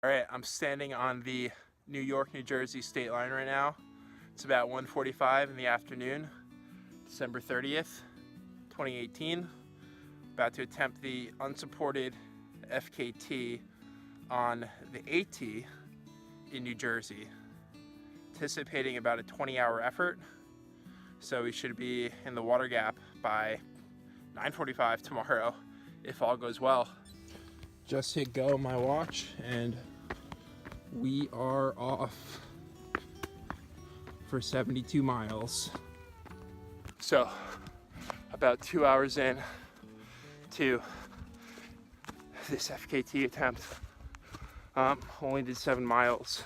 All right, I'm standing on the New York-New Jersey state line right now. It's about 1:45 in the afternoon, December 30th, 2018. About to attempt the unsupported FKT on the AT in New Jersey. Anticipating about a 20-hour effort, so we should be in the water gap by 9:45 tomorrow if all goes well. Just hit go on my watch and we are off for 72 miles. So about 2 hours in to this FKT attempt. Only did 7 miles.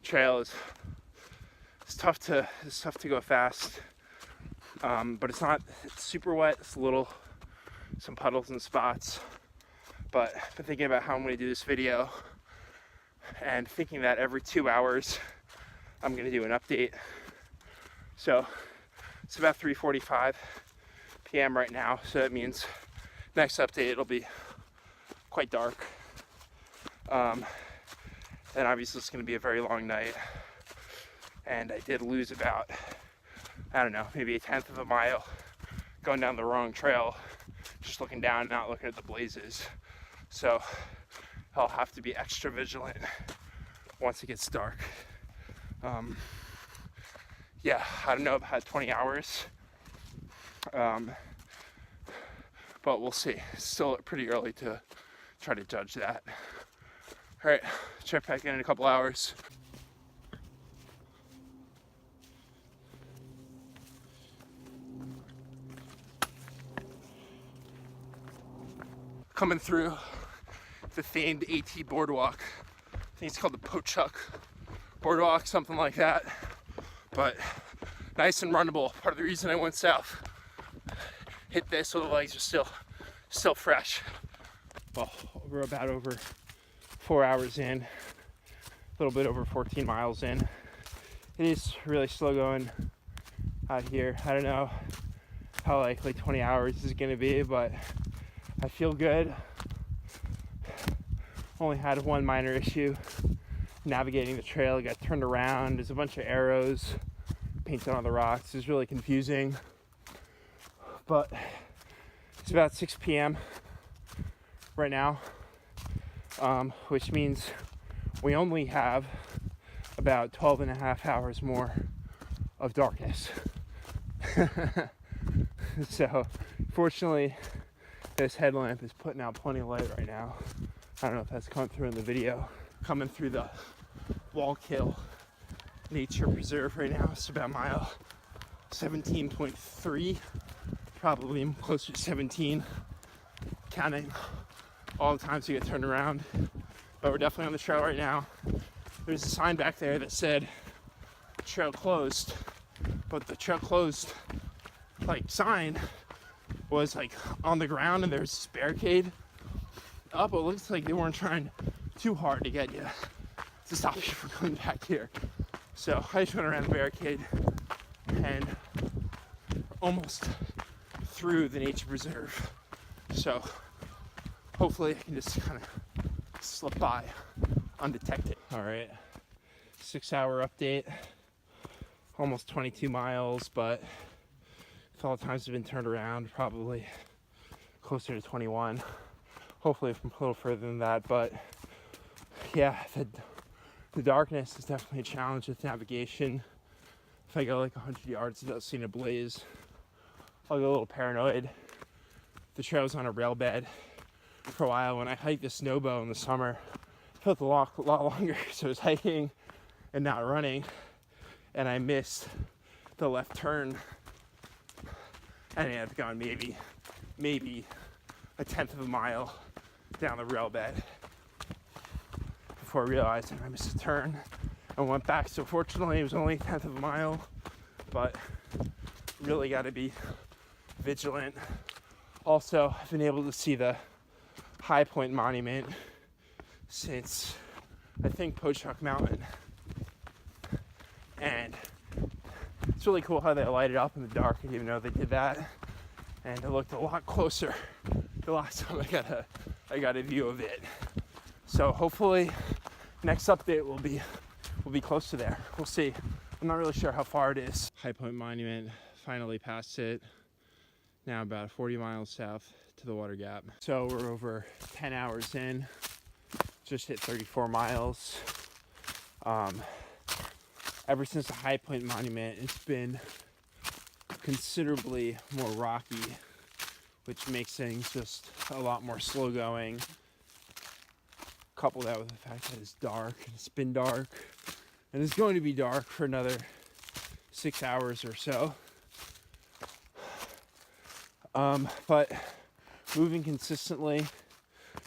Trail is tough to go fast, but it's super wet. It's some puddles and spots. But I've been thinking about how I'm going to do this video and thinking that every 2 hours I'm going to do an update. So it's about 3:45 p.m. right now, so that means next update it'll be quite dark. And obviously it's going to be a very long night. And I did lose about, I don't know, maybe 1/10 of a mile going down the wrong trail, just looking down, not looking at the blazes. So I'll have to be extra vigilant once it gets dark. Yeah, I don't know about 20 hours, but we'll see. It's still pretty early to try to judge that. All right, check back in a couple hours. Coming through the famed AT boardwalk. I think it's called the Pochuck boardwalk, something like that. But nice and runnable. Part of the reason I went south. Hit this so the legs are still fresh. Well, we're about over 4 hours in, a little bit over 14 miles in. It is really slow going out here. I don't know how likely 20 hours is gonna be, but I feel good. Only had one minor issue navigating the trail. I got turned around. There's a bunch of arrows painted on the rocks. It's really confusing. But it's about 6 p.m. right now, which means we only have about 12 and a half hours more of darkness. So fortunately, this headlamp is putting out plenty of light right now. I don't know if that's coming through in the video. Coming through the Wallkill Nature Preserve right now. It's about mile 17.3, probably closer to 17. Counting all the times you get turned around. But we're definitely on the trail right now. There's a sign back there that said trail closed, but the trail closed sign was on the ground, and there's this barricade up. It looks like they weren't trying too hard to get you to stop you from coming back here. So I just went around the barricade and almost through the nature preserve. So hopefully I can just kind of slip by undetected. All right, 6 hour update, almost 22 miles, but with all the times I've been turned around, probably closer to 21. Hopefully a little further than that, but yeah, the darkness is definitely a challenge with navigation. If I go 100 yards without seeing a blaze, I'll get a little paranoid. The trail's on a rail bed for a while. When I hiked the Snowbow in the summer, it felt a lot longer, so I was hiking and not running, and I missed the left turn, and I had gone maybe 1/10 of a mile down the rail bed before I realized I missed a turn and went back. So fortunately it was only 1/10 of a mile, but really got to be vigilant. Also, I've been able to see the High Point Monument since I think Pochuck Mountain, and it's really cool how they light it up in the dark. I didn't even know they did that, and it looked a lot closer the last time I got a view of it. So hopefully next update will be close to there. We'll see. I'm not really sure how far it is. High Point Monument, finally passed it. Now about 40 miles south to the water gap. So we're over 10 hours in, just hit 34 miles. Ever since the High Point Monument, it's been considerably more rocky, which makes things just a lot more slow going. Couple that with the fact that it's dark, and it's been dark, and it's going to be dark for another 6 hours or so. But moving consistently,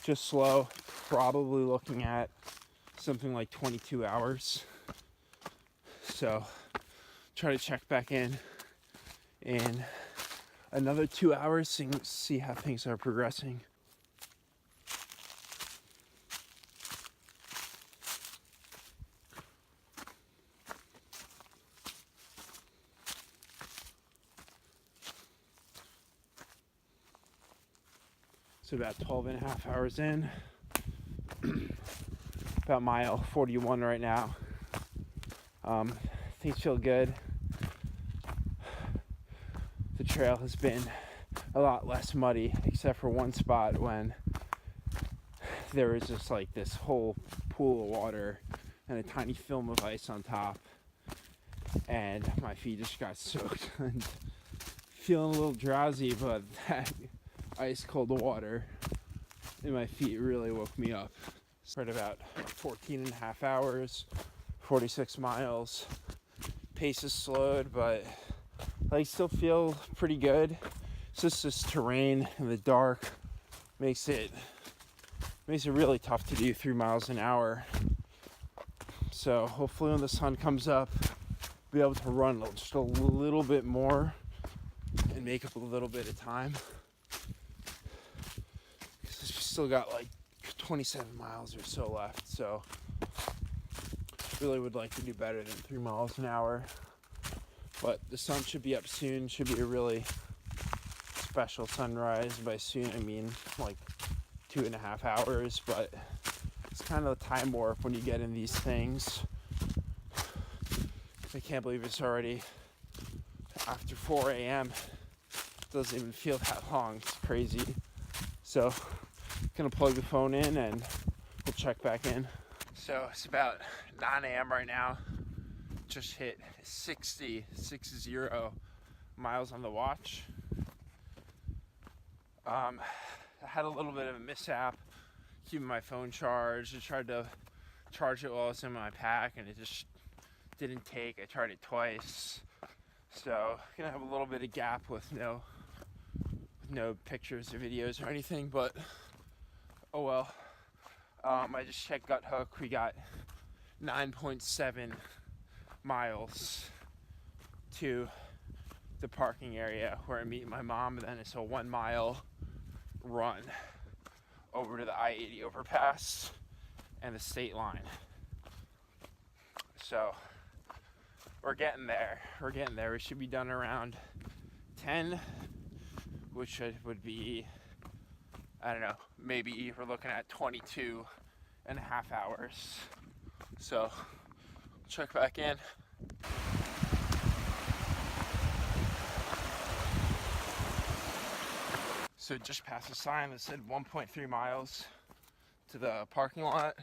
just slow, probably looking at something like 22 hours. So try to check back in another 2 hours and see how things are progressing. So about 12 and a half hours in, about mile 41 right now. Things feel good. The trail has been a lot less muddy, except for one spot when there was just like this whole pool of water and a tiny film of ice on top, and my feet just got soaked and feeling a little drowsy, but that ice cold water in my feet really woke me up. Spread about 14 and a half hours, 46 miles. Pace is slowed, but I still feel pretty good. It's just this terrain in the dark makes it really tough to do 3 miles an hour. So hopefully when the sun comes up, be able to run just a little bit more and make up a little bit of time. Still got like 27 miles or so left, so really would like to do better than 3 miles an hour. But the sun should be up soon. Should be a really special sunrise. By soon I mean like 2.5 hours, but it's kind of a time warp when you get in these things. I can't believe it's already after 4 a.m. It doesn't even feel that long. It's crazy. So gonna plug the phone in and we'll check back in. So it's about 9 a.m. right now. Just hit 60 miles on the watch. I had a little bit of a mishap keeping my phone charged. I tried to charge it while I was in my pack and it just didn't take. I tried it twice. So gonna have a little bit of gap with no pictures or videos or anything, but oh well. I just checked Gut Hook. We got 9.7 miles to the parking area where I meet my mom, and then it's a 1 mile run over to the I-80 overpass and the state line. So we're getting there. We should be done around 10, which would be, I don't know, maybe we're looking at 22 and a half hours. So check back in. So just passed a sign that said 1.3 miles to the parking lot,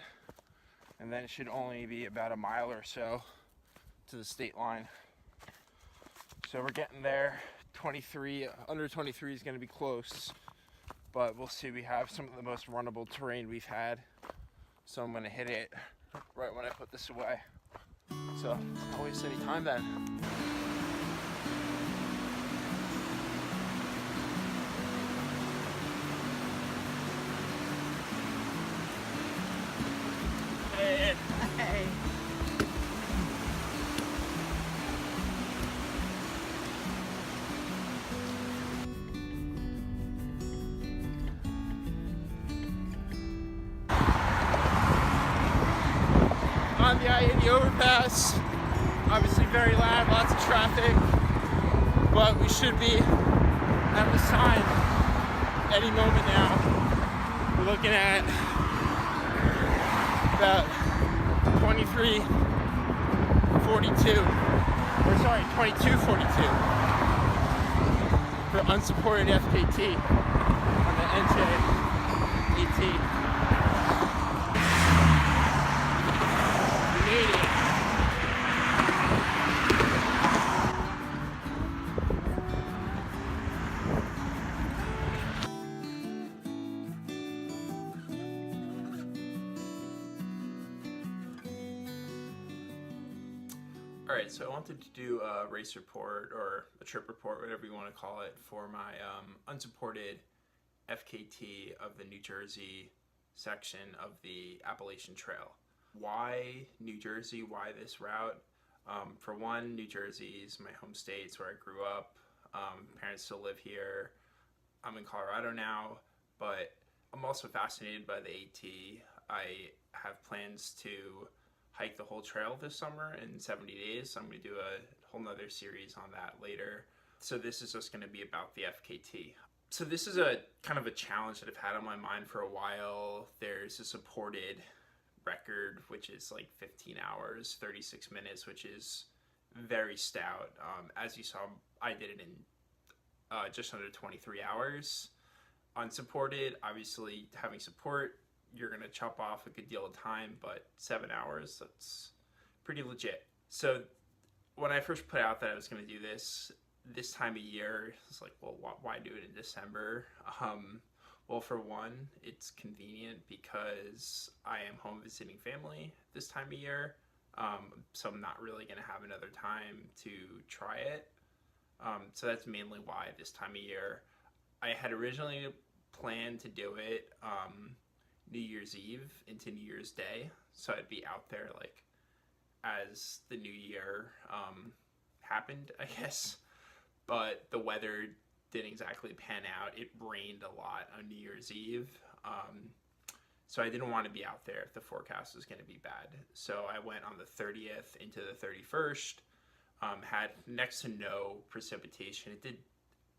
and then it should only be about a mile or so to the state line. So we're getting there. 23, under 23 is going to be close, but we'll see. We have some of the most runnable terrain we've had, so I'm going to hit it right when I put this away. So don't waste any time then. Hey. Hey. On the I-80 overpass, obviously very loud, lots of traffic, but we should be at the sign any moment now. We're looking at about 23:42, or sorry, 22:42 for unsupported FKT on the NJ-AT. We made it. Alright, so I wanted to do a race report, or a trip report, whatever you want to call it, for my unsupported FKT of the New Jersey section of the Appalachian Trail. Why New Jersey? Why this route? For one, New Jersey is my home state. It's where I grew up. Parents still live here. I'm in Colorado now, but I'm also fascinated by the AT. I have plans to hike the whole trail this summer in 70 days. So I'm going to do a whole nother series on that later. So this is just going to be about the FKT. So this is a kind of a challenge that I've had on my mind for a while. There's a supported record, which is like 15 hours, 36 minutes, which is very stout. As you saw, I did it in just under 23 hours. Unsupported, obviously having support, you're going to chop off a good deal of time, but 7 hours, that's pretty legit. So when I first put out that I was going to do this time of year, it's like, well, why do it in December? Well, for one, it's convenient because I am home visiting family this time of year, so I'm not really going to have another time to try it. So that's mainly why this time of year. I had originally planned to do it New Year's Eve into New Year's Day, so I'd be out there like as the new year happened, I guess. But the weather didn't exactly pan out. It rained a lot on New Year's Eve, so I didn't want to be out there if the forecast was going to be bad. So I went on the 30th into the 31st. Had next to no precipitation. It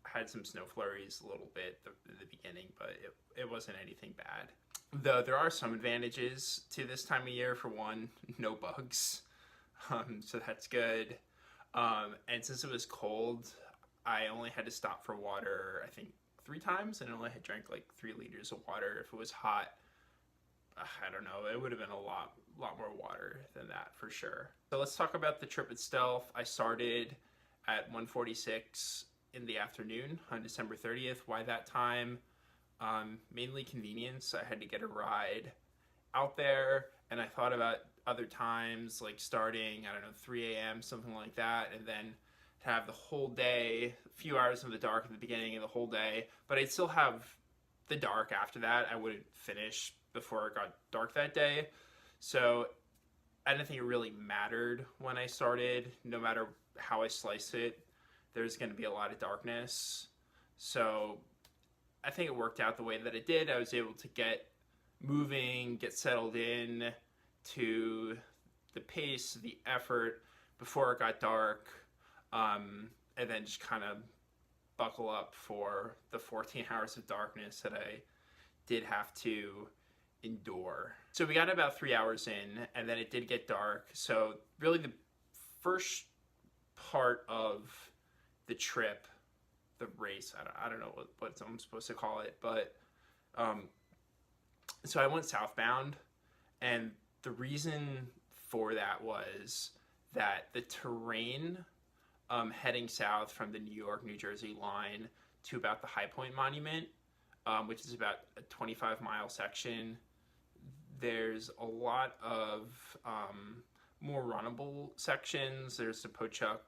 had some snow flurries a little bit in the beginning, but it wasn't anything bad. Though there are some advantages to this time of year. For one, no bugs, so that's good. And since it was cold, I only had to stop for water, I think 3 times, and I only had drank like 3 liters of water. If it was hot, I don't know, it would have been a lot more water than that for sure. So let's talk about the trip itself. I started at 1:46 in the afternoon on December 30th. Why that time? Mainly convenience. I had to get a ride out there, and I thought about other times, like starting, I don't know, 3 a.m., something like that, and then to have the whole day, a few hours in the dark at the beginning of the whole day, but I'd still have the dark after that. I wouldn't finish before it got dark that day. So I didn't think it really mattered when I started. No matter how I slice it, there's going to be a lot of darkness. So I think it worked out the way that it did. I was able to get moving, get settled in to the pace, the effort before it got dark, and then just kind of buckle up for the 14 hours of darkness that I did have to endure. So we got about 3 hours in, and then it did get dark. So really the first part of the trip, the race, I don't know what I'm supposed to call it, but so I went southbound, and the reason for that was that the terrain heading south from the New York-New Jersey line to about the High Point Monument, which is about a 25-mile section, there's a lot of more runnable sections. There's the Pochuck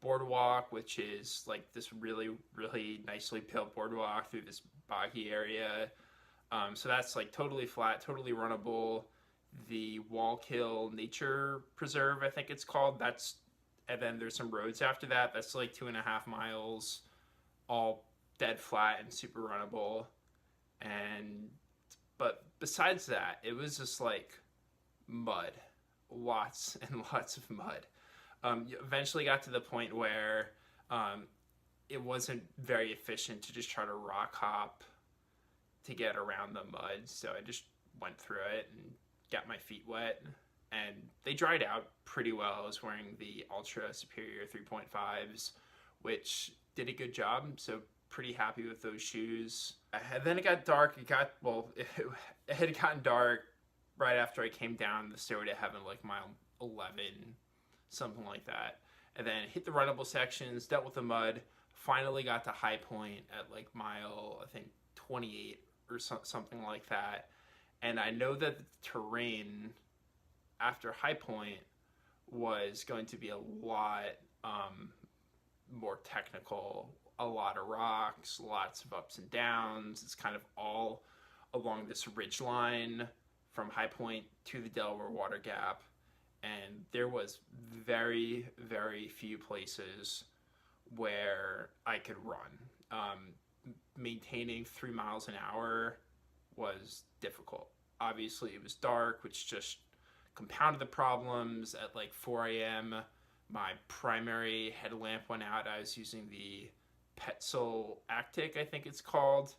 Boardwalk, which is like this really, really nicely built boardwalk through this boggy area. So that's like totally flat, totally runnable. The Wallkill Nature Preserve, I think it's called, and then there's some roads after that. That's like 2.5 miles, all dead flat and super runnable. But besides that, it was just like mud, lots and lots of mud. You eventually got to the point where it wasn't very efficient to just try to rock hop to get around the mud. So I just went through it and got my feet wet. and they dried out pretty well. I was wearing the Ultra Superior 3.5s, which did a good job, so pretty happy with those shoes. And then it got dark. It had gotten dark right after I came down the Stairway to Heaven, like mile 11, something like that. And then hit the runnable sections, dealt with the mud, finally got to High Point at like mile, I think, 28 or something like that. And I know that the terrain after High Point was going to be a lot more technical, a lot of rocks, lots of ups and downs. It's kind of all along this ridge line from High Point to the Delaware Water Gap. And there was very, very few places where I could run. Maintaining 3 miles an hour was difficult. Obviously, it was dark, which just compounded the problems. At like 4 a.m., my primary headlamp went out. I was using the Petzl Actic, I think it's called.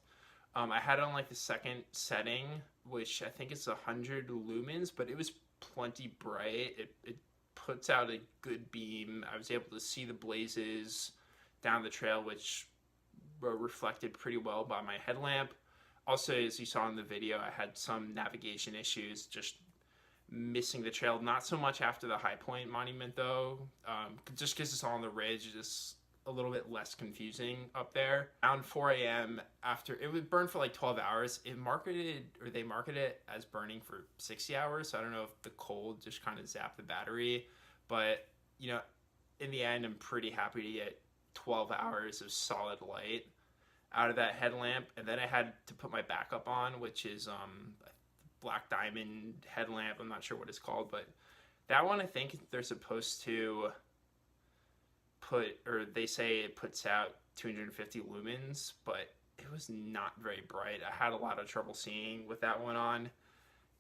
I had it on like the second setting, which I think is 100 lumens, but it was plenty bright. It puts out a good beam. I was able to see the blazes down the trail, which were reflected pretty well by my headlamp. Also, as you saw in the video, I had some navigation issues, just missing the trail. Not so much after the High Point monument, though, just because it's all on the ridge. It's a little bit less confusing up there. Around 4 a.m., after it would burn for like 12 hours, they marketed it as burning for 60 hours. So I don't know if the cold just kind of zapped the battery, but you know, in the end, I'm pretty happy to get 12 hours of solid light out of that headlamp. And then I had to put my backup on, which is black diamond headlamp. I'm not sure what it's called, but that one, I think they're supposed to they say it puts out 250 lumens, but it was not very bright. I had a lot of trouble seeing with that one on,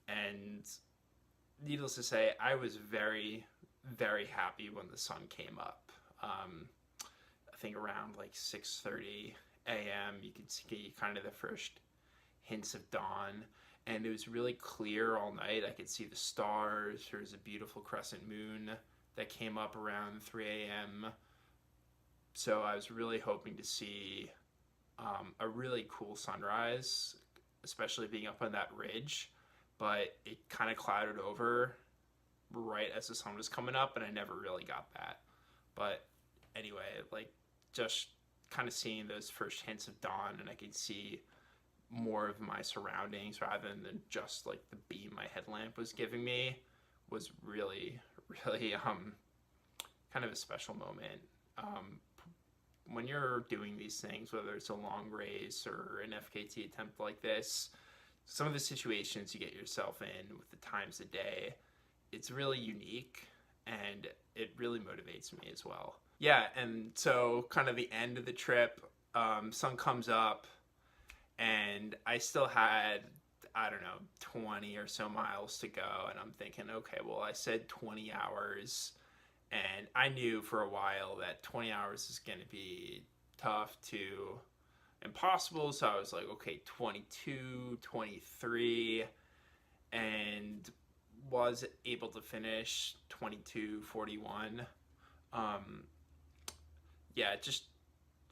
and needless to say, I was very, very happy when the sun came up. I think around like 6:30 a.m. you could see kind of the first hints of dawn, and it was really clear all night. I could see the stars. There was a beautiful crescent moon that came up around 3 a.m. So I was really hoping to see a really cool sunrise, especially being up on that ridge, but it kind of clouded over right as the sun was coming up, and I never really got that. But anyway, like just kind of seeing those first hints of dawn, and I could see more of my surroundings rather than just like the beam my headlamp was giving me, was really, really kind of a special moment. When you're doing these things, whether it's a long race or an FKT attempt like this, some of the situations you get yourself in with the times of day, it's really unique, and it really motivates me as well. Yeah, and so kind of the end of the trip, sun comes up, and I still had, I don't know, 20 or so miles to go, and I'm thinking, okay, well, I said 20 hours, and I knew for a while that 20 hours is going to be tough to impossible. So I was like, okay, 22, 23, and was able to finish 22:41. Yeah, just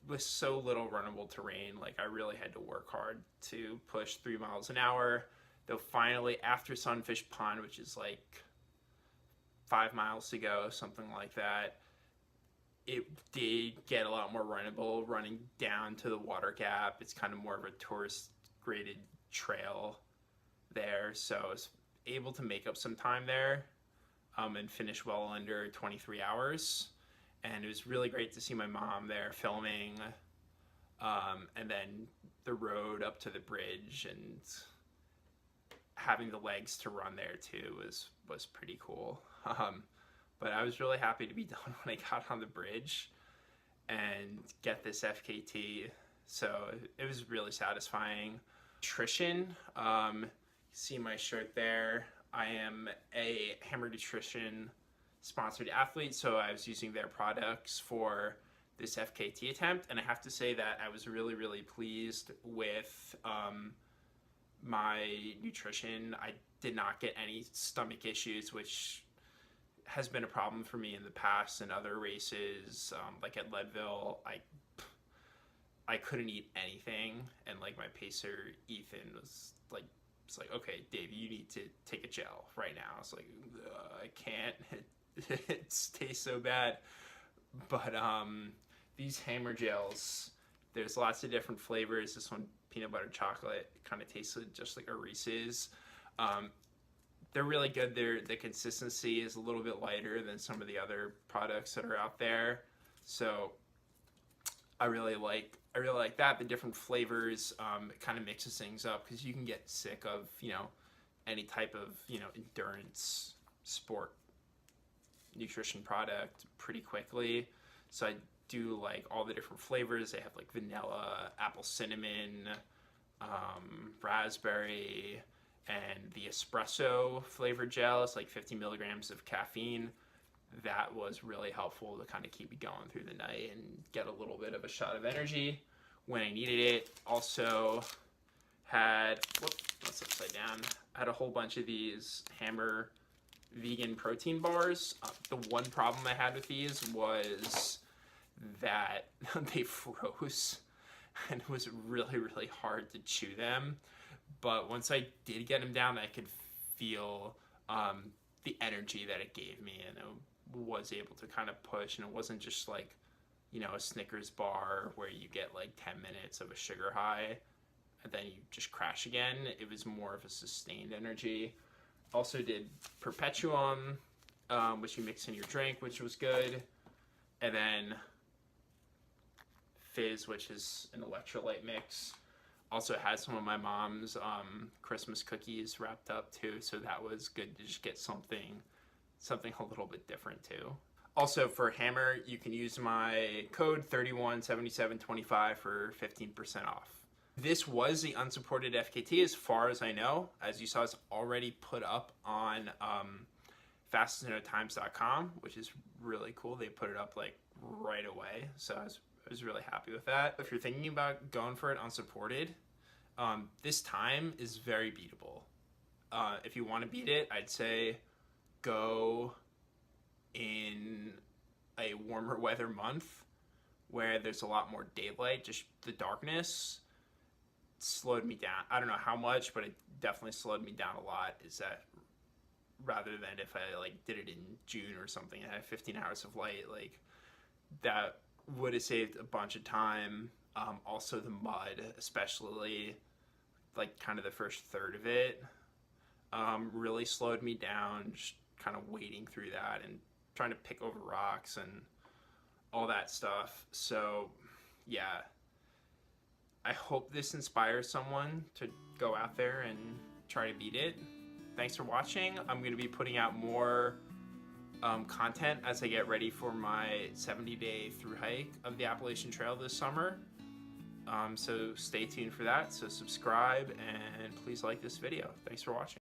with so little runnable terrain, like I really had to work hard to push 3 miles an hour. Though finally, after Sunfish Pond, which is like 5 miles to go, something like that, it did get a lot more runnable running down to the water gap. It's kind of more of a tourist graded trail there, so I was able to make up some time there and finish well under 23 hours. And it was really great to see my mom there filming, and then the road up to the bridge and having the legs to run there too was pretty cool. But I was really happy to be done when I got on the bridge and get this FKT. So it was really satisfying. Nutrition, you see my shirt there. I am a Hammer Nutrition sponsored athlete, so I was using their products for this FKT attempt, and I have to say that I was really, really pleased with my nutrition. I did not get any stomach issues, which has been a problem for me in the past in other races. Like at Leadville, I couldn't eat anything, and like my pacer Ethan was like, it's like, okay, Dave, you need to take a gel right now. It's like, I can't. It tastes so bad. But these hammer gels, there's lots of different flavors. This one, peanut butter chocolate, kind of tastes just like a Reese's. They're really good. The consistency is a little bit lighter than some of the other products that are out there. So I really like that. The different flavors, it kind of mixes things up, because you can get sick of, you know, any type of, you know, endurance sport nutrition product pretty quickly. So I do like all the different flavors. They have like vanilla, apple cinnamon, raspberry, and the espresso flavored gel is like 50 milligrams of caffeine. That was really helpful to kind of keep me going through the night and get a little bit of a shot of energy when I needed it. Also had, that's upside down. I had a whole bunch of these Hammer vegan protein bars. The one problem I had with these was that they froze, and it was really, really hard to chew them. But once I did get them down, I could feel the energy that it gave me, and I was able to kind of push, and it wasn't just like, you know, a Snickers bar where you get like 10 minutes of a sugar high and then you just crash again. It was more of a sustained energy. Also did Perpetuum, which you mix in your drink, which was good. And then Fizz, which is an electrolyte mix. Also had some of my mom's Christmas cookies wrapped up too, so that was good to just get something a little bit different too. Also for Hammer, you can use my code 317725 for 15% off. This was the unsupported FKT as far as I know. As you saw, it's already put up on fastestnotimes.com, which is really cool. They put it up like right away, so I was really happy with that. If you're thinking about going for it unsupported, this time is very beatable. If you want to beat it, I'd say go in a warmer weather month where there's a lot more daylight. Just the darkness slowed me down. I don't know how much, but it definitely slowed me down a lot. Is that rather than if I like did it in June or something and had 15 hours of light, like that would have saved a bunch of time. Also the mud, especially like kind of the first third of it, really slowed me down, just kind of wading through that and trying to pick over rocks and all that stuff. So yeah, I hope this inspires someone to go out there and try to beat it. Thanks for watching. I'm going to be putting out more content as I get ready for my 70-day through hike of the Appalachian Trail this summer. So stay tuned for that. So subscribe and please like this video. Thanks for watching.